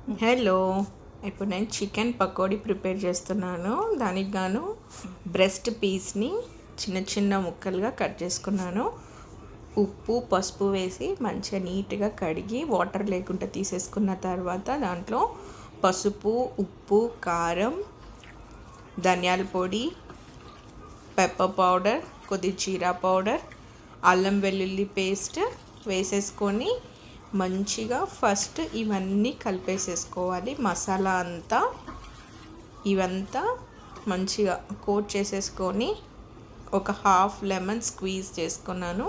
Hello, ఇప్పుడు నేను chicken pakodi prepare చేస్తున్నాను. దానికి గాను బ్రెస్ట్ పీస్ని చిన్న చిన్న ముక్కలుగా కట్ చేసుకున్నాను. ఉప్పు పసుపు వేసి మంచిగా నీట్గా కడిగి వాటర్ లేకుండా తీసేసుకున్న తర్వాత దాంట్లో పసుపు, ఉప్పు, కారం, ధనియాల పొడి, పెప్పర్ పౌడర్, కొద్ది జీరా పౌడర్, అల్లం వెల్లుల్లి పేస్ట్ వేసేసుకొని మంచిగా ఫస్ట్ ఇవన్నీ కలిపేసేసుకోవాలి. మసాలా అంతా ఇవంతా మంచిగా కోట్ చేసేసుకొని ఒక హాఫ్ లెమన్ స్క్వీజ్ చేసుకున్నాను.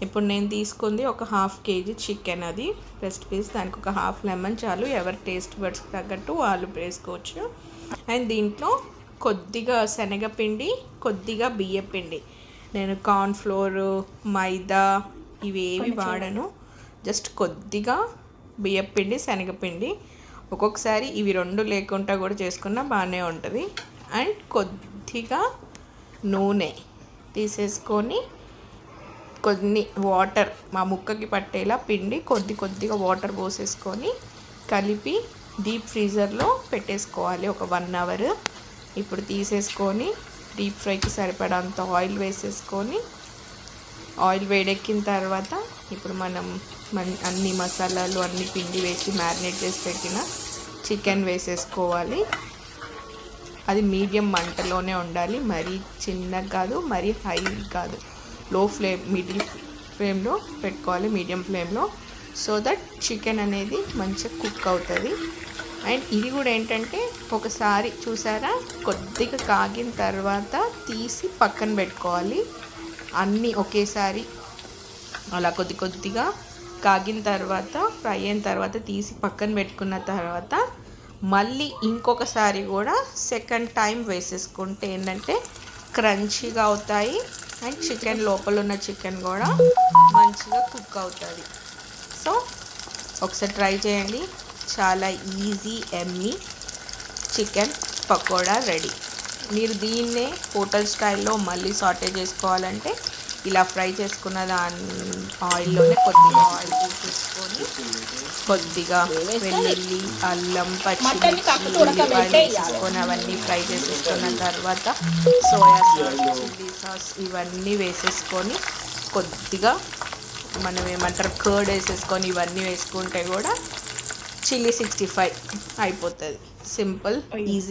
ఇప్పుడు నేను తీసుకుంది ఒక హాఫ్ కేజీ చికెన్, అది బ్రెస్ట్ పీస్. దానికి ఒక హాఫ్ లెమన్ చాలు. ఎవరి టేస్ట్ బడ్స్కి తగ్గట్టు వాళ్ళు వేసుకోవచ్చు. అండ్ దీంట్లో కొద్దిగా శనగపిండి, కొద్దిగా బియ్యపిండి. నేను కార్న్ఫ్లోర్, మైదా ఇవేవి వాడను. జస్ట్ కొద్దిగా బియ్యపిండి, శనగపిండి. ఒక్కొక్కసారి ఇవి రెండు లేకుండా కూడా చేసుకున్నా బాగానే ఉంటుంది. అండ్ కొద్దిగా నూనె తీసేసుకొని కొన్ని వాటర్ మా ముక్కకి పట్టేలా పిండి కొద్దిగా వాటర్ పోసేసుకొని కలిపి డీప్ ఫ్రీజర్లో పెట్టేసుకోవాలి ఒక 1 అవర్. ఇప్పుడు తీసేసుకొని డీప్ ఫ్రైకి సరిపడంత ఆయిల్ వేసేసుకొని, ఆయిల్ వేడెక్కిన తర్వాత ఇప్పుడు మనం అన్ని మసాలాలు అన్ని పిండి వేసి మ్యారినేట్ చేసి పెట్టిన చికెన్ వేసేసుకోవాలి. అది మీడియం మంటలోనే ఉండాలి. మరీ చిన్నగా కాదు, మరీ హై కాదు. లో ఫ్లేమ్, మిడిల్ ఫ్లేమ్లో పెట్టుకోవాలి, మీడియం ఫ్లేమ్లో. సో దట్ చికెన్ అనేది మంచిగా కుక్ అవుతుంది. అండ్ ఇది కూడా ఏంటంటే ఒకసారి చూసారా, కొద్దిగా కాగిన తర్వాత తీసి పక్కన పెట్టుకోవాలి. అన్నీ ఒకేసారి అలా కొద్దిగా కాగిన తర్వాత, ఫ్రై అయిన తర్వాత తీసి పక్కన పెట్టుకున్న తర్వాత మళ్ళీ ఇంకొకసారి కూడా సెకండ్ టైం వేసేసుకుంటే ఏంటంటే క్రంచీగా అవుతాయి. అండ్ చికెన్ లోపల ఉన్న చికెన్ కూడా మంచిగా కుక్ అవుతుంది. సో ఒకసారి ట్రై చేయండి. చాలా easy Emmy chicken pakoda ready. మీరు దీన్నే హోటల్ స్టైల్లో మళ్ళీ సాటే చేసుకోవాలంటే ఇలా ఫ్రై చేసుకున్న ఆయిల్లోనే కొద్దిగా ఆయిల్ తీసేసుకొని కొద్దిగా వెల్లుల్లి, అల్లం, పచ్చిమిర్చి, ఉల్లిపాయలు వేసేసుకొని అవన్నీ ఫ్రై చేసేసుకున్న తర్వాత సోయా సాస్, చిల్లీ సాస్ ఇవన్నీ వేసేసుకొని కొద్దిగా మనం ఏమంటారు కర్డ్ వేసేసుకొని ఇవన్నీ వేసుకుంటే కూడా చిల్లీ 65 అయిపోతుంది. Simple, easy.